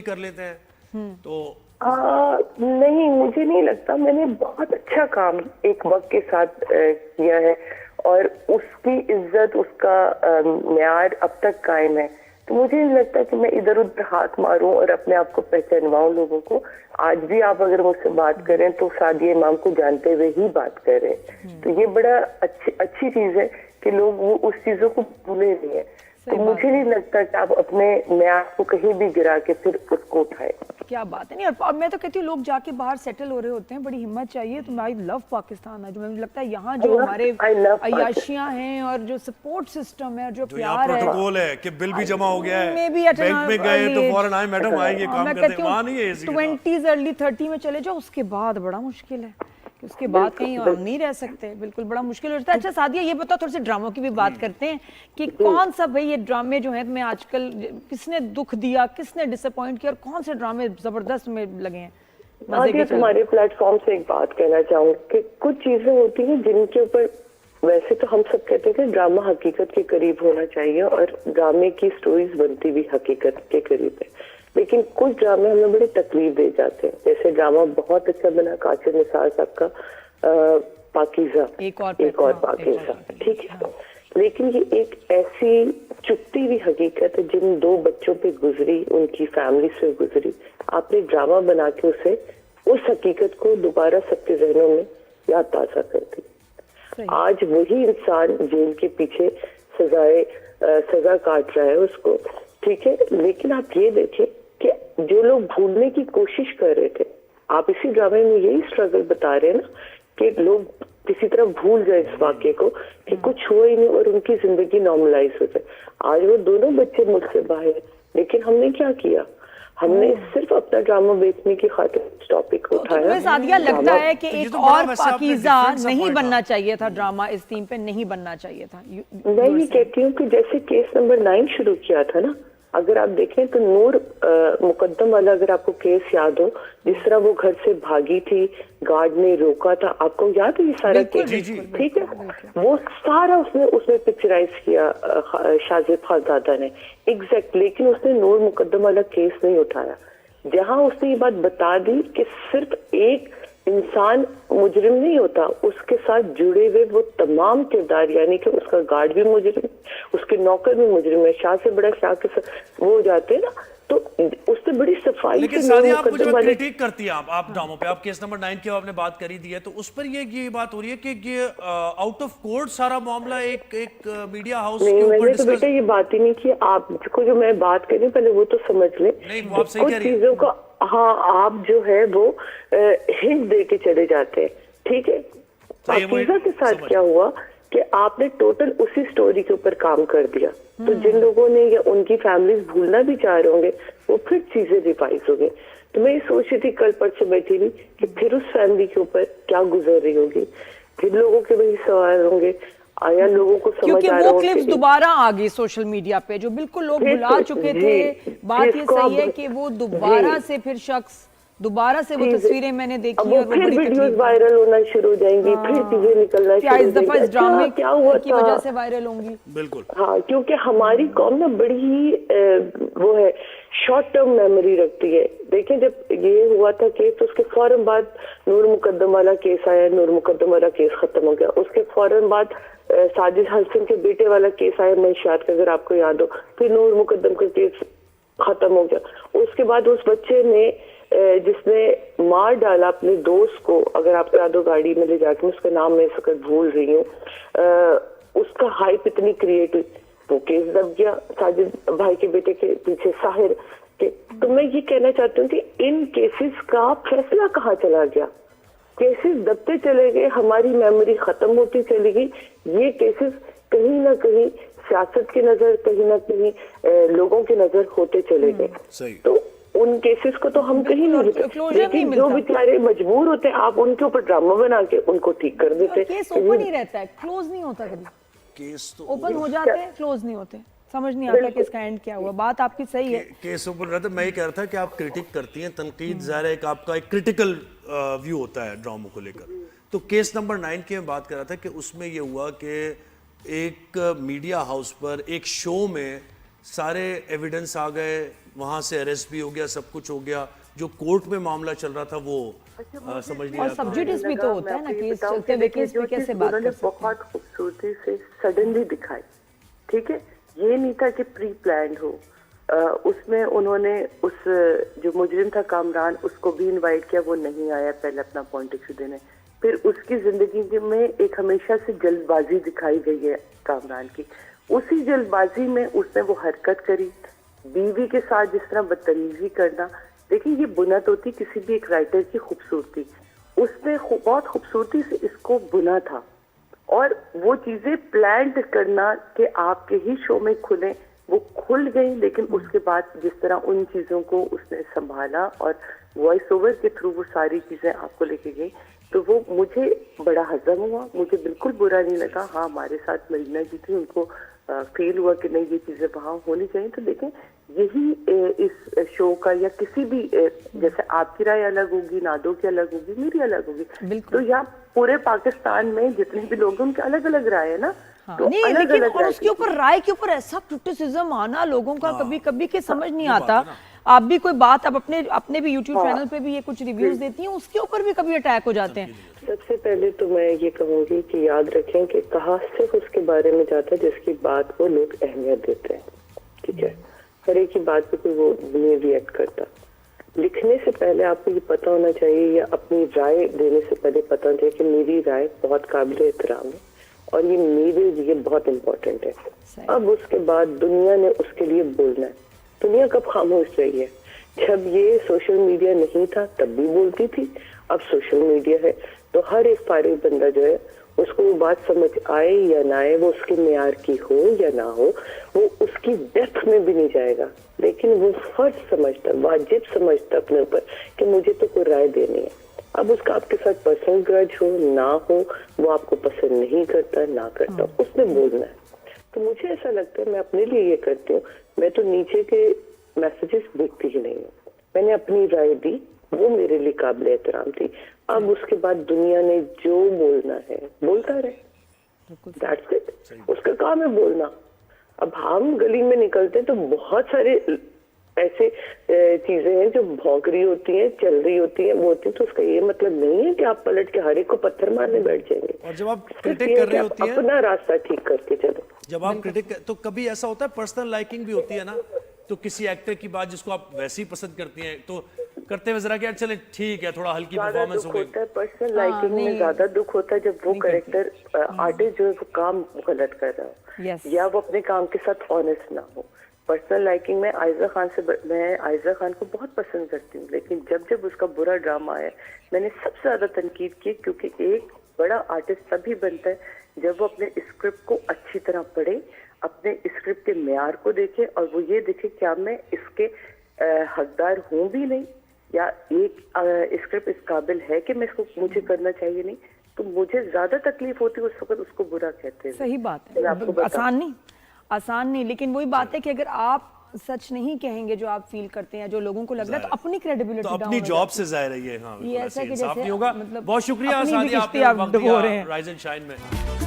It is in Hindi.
कर लेते हैं। तो नहीं, मुझे नहीं लगता। मैंने बहुत अच्छा काम एक वक्त के साथ किया है और उसकी इज्जत, उसका म्यार अब तक कायम है। तो मुझे नहीं लगता कि मैं इधर उधर हाथ मारूं और अपने आप को पहचानवाऊं लोगों को। आज भी आप अगर मुझसे बात करें तो सादिया इमाम को जानते हुए ही बात करें। तो ये बड़ा अच्छी चीज है कि लोग वो उस चीजों को भूले नहीं है। तो मुझे नहीं लगता कि आप अपने म्यार को कहीं भी गिरा के फिर उसको उठाए। क्या बात है। नहीं, और मैं तो कहती हूँ लोग जाके बाहर सेटल हो रहे होते हैं, बड़ी हिम्मत चाहिए। तो आई लव पाकिस्तान है, जो मुझे लगता है यहाँ जो हमारे अय्याशियाँ हैं और जो सपोर्ट सिस्टम है, जो प्यार है, प्रोटोकॉल है कि बिल भी जमा हो गया है, में भी बैंक में गए तो फौरन आए, मैडम आएंगे काम करते हैं, वहाँ नहीं है। 20s अर्ली 30 में चले जाओ, उसके बाद बड़ा मुश्किल है कि उसके बाद कहीं हम नहीं रह सकते। बिल्कुल बड़ा मुश्किल होता है। अच्छा सादिया, ये बताओ, थोड़े से ड्रामों की भी बात करते हैं कि कौन सा भाई ये ड्रामे जो हैं में आजकल किसने दुख दिया, किसने डिसअपॉइंट किया और कौन से ड्रामे जबरदस्त में लगे हैं? तुम्हारे प्लेटफॉर्म से एक बात कहना चाहूंगी कि कुछ चीजें होती हैं जिनके ऊपर वैसे तो हम सब कहते हैं कि ड्रामा हकीकत के करीब होना चाहिए और ड्रामे की स्टोरीज बनती भी हकीकत के करीब है, लेकिन कुछ ड्रामे हमें बड़ी तकलीफ दे जाते हैं। जैसे ड्रामा बहुत अच्छा बना काशिफ निसार साहब का पाकीज़ा, एक और पाकीज़ा, ठीक है, लेकिन ये एक ऐसी चुपती हुई हकीकत है जिन दो बच्चों पे गुजरी, उनकी फैमिली से गुजरी। आपने ड्रामा बना के उसे उस हकीकत को दोबारा सबके जहनों में याद ताज़ा कर दी। आज वही इंसान जेल के पीछे सजा काट रहा है उसको, ठीक है, लेकिन आप ये देखिए कि जो लोग भूलने की कोशिश कर रहे थे, आप इसी ड्रामे में यही स्ट्रगल बता रहे हैं ना कि लोग किसी तरह भूल जाए इस वाक्य को कि कुछ हुआ ही नहीं और उनकी जिंदगी नॉर्मलाइज हो जाए। आज वो दोनों बच्चे मुझसे बाहर, लेकिन हमने क्या किया, हमने सिर्फ अपना ड्रामा बेचने की खातिर इस टॉपिक को उठाया। तुम्हें सादिया लगता है कि एक और पाकीज़ा नहीं बनना चाहिए था, ड्रामा इस थीम पे नहीं बनना चाहिए था? मैं ये कहती हूँ कि जैसे केस नंबर 9 शुरू किया था ना, अगर आप देखें तो नूर मुकद्दम वाला, अगर आपको केस याद हो, जिस तरह वो घर से भागी थी, गार्ड ने रोका था, आपको याद है ये सारा केस? ठीक है, वो सारा उसने पिक्चराइज किया शाजिद खानजादा ने, एग्जैक्ट। लेकिन उसने नूर मुकद्दम वाला केस नहीं उठाया, जहां उसने ये बात बता दी कि सिर्फ एक इंसान मुजरिम नहीं होता, उसके साथ जुड़े हुए वो तमाम किरदार, यानी कि उसका गार्ड भी मुजरिम, उसके नौकर भी मुजरिम है, शाह से बड़ा शाह के साथ वो हो जाते हैं ना, तो उससे बड़ी सफाई। लेकिन सादिया, आप मुझे क्रिटिक करती हैं आप ड्रामों पे, आप केस नंबर 9 की आपने बात करी दी है, तो उस पर ये बात हो रही है कि ये आउट ऑफ कोर्ट सारा मामला एक मीडिया हाउस के ऊपर मैंने तो बेटा ये बात ही नहीं की। आपको जो मैं बात कर रही हूँ पहले वो तो समझ ले। नहीं, वो आप सही कह रही हैं। चीजों का आप जो है वो हिंट दे के चले जाते हैं, ठीक है। पाकीज़ा के साथ क्या हुआ कि आपने टोटल उसी स्टोरी के ऊपर काम कर दिया, तो जिन लोगों ने या उनकी फैमिलीज भूलना भी चाह रहे होंगे वो फिर चीजें रिवाइज हो गई। तो मैं ये सोच रही थी कल परसों बैठी थी कि फिर उस फैमिली के ऊपर क्या गुजर रही होगी, फिर लोगों के वही सवाल होंगे, आया लोगों को समझ आ रहा क्योंकि वो क्लिप्स दोबारा आ गई सोशल मीडिया पे जो बिल्कुल लोग भुला चुके थे। बात ये सही है कि वो दोबारा से फिर शख्स दोबारा से वो तस्वीरें मैंने देखी और वो फिर वीडियोस वायरल होना शुरू हो जाएंगी, फिर चीजें निकलना शुरू हो जाएंगी। इस ड्रामे क्या हुआ की वजह से वायरल होंगी। बिल्कुल, हाँ, क्योंकि हमारी कौम ना बड़ी ही वो है, शॉर्ट टर्म मेमोरी रखती है। देखें, जब ये हुआ था केस तो उसके फौरन बाद नूर मुकद्दम वाला केस आया, नूर मुकद्दम वाला केस खत्म हो गया। उसके फौरन बाद साजिद हसन के बेटे वाला केस आया मंशियात का, अगर आपको याद हो, फिर नूर मुकद्दम का केस खत्म हो गया। उसके बाद उस बच्चे ने जिसने मार डाला अपने दोस्त को, अगर आपको याद हो, गाड़ी में ले जाके, उसका नाम मैं इस वक्त भूल रही हूँ, उसका हाइप इतनी क्रिएट हुई, वो केस दब गया साजिद भाई के बेटे के पीछे साहिर के। तो मैं ये कहना चाहती हूँ कि इन केसेस का फैसला कहाँ चला गया, केसेस दबते चले गए, हमारी मेमोरी खत्म होती चली गई। ये केसेस कहीं ना कहीं सियासत की नजर, कहीं ना कहीं लोगों की नजर होते चले गए। तो उन केसेस को तो हम कहीं नहीं देते, लेकिन जो बेचारे मजबूर होते हैं आप उनके ऊपर ड्रामा बना के उनको ठीक कर देते। केस ओपन ही रहता है, क्लोज नहीं होता कभी। केस तो ओपन हो जाते हैं, क्लोज नहीं होते, समझ नहीं आता कि इसका एंड क्या हुआ। बात आपकी सही है, केस ओपन रहता है। मैं ये कह रहा था कि आप क्रिटिक करती हैं, तनकीद ज़ाहिर है, आपका एक क्रिटिकल व्यू होता है ड्रामों को लेकर। तो केस नंबर 9 की मैं बात कर रहा था कि उसमें ये हुआ कि एक मीडिया हाउस पर एक शो में सारे एविडेंस आ गए, वहां से अरेस्ट भी हो गया, सब कुछ हो गया, जो कोर्ट में मामला चल रहा था वो समझ नहीं और आता। सब जुडिस भी तो होता है ना, केस चलते हुए केस पे कैसे बात कर सकते हैं। बहुत खूबसूरती से सडनली दिखाई, ठीक है, ये नहीं था कि प्री प्लान्ड हो। उसमें उन्होंने उस जो मुजरिम था कामरान, उसको भी इनवाइट किया, वो नहीं आया पहले अपना पॉइंट ऑफ व्यू देने। फिर उसकी जिंदगी में एक हमेशा से जल्दबाजी दिखाई गई है कामरान की। उसी जल्दबाजी में उसने वो हरकत करी, बीवी के साथ जिस तरह बदतमीजी करना। देखिए, ये बुनत होती किसी भी एक राइटर की खूबसूरती, उसने बहुत खूबसूरती से इसको बुना था। और वो चीजें प्लान करना कि आपके ही शो में खुले, वो खुल गई, लेकिन उसके बाद जिस तरह उन चीजों को उसने संभाला और वॉइस ओवर के थ्रू वो सारी चीजें आपको लेके गई, तो वो मुझे बड़ा हजम हुआ, मुझे बिल्कुल बुरा नहीं लगा। हाँ, हमारे साथ मरीना जी थी, उनको फील हुआ कि नहीं ये चीजें वहां होनी चाहिए। तो देखें, यही इस शो का या किसी भी जैसे आपकी राय अलग होगी, नादो की अलग होगी, मेरी अलग होगी, तो यहाँ पूरे पाकिस्तान में जितने भी लोग हैं उनके अलग अलग राय है ना। हाँ, तो नहीं, अलग लेकिन अलग और उसके ऊपर राय के ऊपर ऐसा क्रिटिसिज्म आना लोगों का कभी कभी के समझ नहीं आता। आप भी कोई बात, आप अपने भी यूट्यूब चैनल पे भी ये कुछ रिव्यूज देती हैं, उसके ऊपर भी कभी अटैक हो जाते हैं। सबसे पहले तो मैं ये कहूंगी कि याद रखें कि कहा सिर्फ उसके बारे में जाता है जिसकी बात को लोग अहमियत देते हैं, ठीक है। हर एक की बात पे कोई वो नहीं रिएक्ट करता। लिखने से पहले आपको ये पता होना चाहिए, या अपनी राय देने से पहले पता होना चाहिए कि मेरी राय बहुत काबिल एहतराम है और ये मेरे लिए बहुत इम्पोर्टेंट है। अब उसके बाद दुनिया ने उसके लिए बोलना है। दुनिया कब खामोश रही है? जब ये सोशल मीडिया नहीं था तब भी बोलती थी, अब सोशल मीडिया है तो हर एक फारिग बंदा जो है उसको वो बात समझ आए या ना आए, वो उसके मेयार की हो या ना हो, वो उसकी डेप्थ में भी नहीं जाएगा, लेकिन वो फर्ज समझता, वाजिब समझता अपने ऊपर कि मुझे तो कोई राय देनी है। अब उसका आपके साथ पर्सनल ग्रज हो ना हो, वो आपको पसंद नहीं करता ना करता, उसने बोलना है। तो मुझे ऐसा लगता है, मैं अपने लिए ये करती हूँ, मैं तो नीचे के मैसेजेस देखती ही नहीं हूँ। मैंने अपनी राय दी, वो मेरे लिए काबिल एहतराम थी। अब उसके बाद दुनिया ने जो बोलना है बोलता रहे, दैट्स इट। उसका काम है बोलना। अब हम गली में निकलते हैं तो बहुत सारे ऐसे चीजें हैं जो भौंक रही होती हैं, चल रही होती हैं, वो होती है, तो उसका ये मतलब नहीं है कि आप पलट के हर एक को पत्थर मारने बैठ जाएंगे। और जब आप क्रिटिक कर रही होती हैं, अपना रास्ता ठीक करके चलो। जब आप क्रिटिक, तो कभी ऐसा होता है पर्सनल लाइकिंग भी होती है ना, तो किसी एक्टर की बात जिसको आप वैसे ही पसंद करती हैं, तो करते हुए जरा कि यार चले ठीक है, थोड़ा हल्की परफॉर्मेंस हो गई। पर्सनल लाइकिंग में ज्यादा दुख होता है जब वो कैरेक्टर आर्टिस्ट जो है वो काम गलत कर रहा हो, या वो अपने काम के साथ ऑनेस्ट ना हो। पर्सनल लाइकिंग में मैं आयजा खान को बहुत पसंद करती हूँ, लेकिन जब जब उसका बुरा ड्रामा आया मैंने सबसे ज्यादा तनकीद की, क्योंकि एक बड़ा आर्टिस्ट तभी बनता है जब वो अपने स्क्रिप्ट को अच्छी तरह पढ़े, अपने स्क्रिप्ट के मेयार को देखे और वो ये देखे क्या मैं इसके हकदार हूँ भी नहीं, या एक स्क्रिप्ट इस काबिल है कि मैं इसको मुझे करना चाहिए नहीं। तो मुझे ज्यादा तकलीफ होती है उस वक्त उसको बुरा कहते हैं। सही बात है, आसान नहीं, लेकिन वही बात है कि अगर आप सच नहीं कहेंगे जो आप फील करते हैं, जो लोगों को लग रहा है, तो अपनी क्रेडिबिलिटी तो अपनी जॉब से जाहिर है ये। हाँ, ये ऐसा कि जैसे नहीं होगा। मतलब बहुत शुक्रिया अपनी सादिया, भी आपने किश्ती आप वक्त डुबो दिया रहे हैं। राइज एंड शाइन में।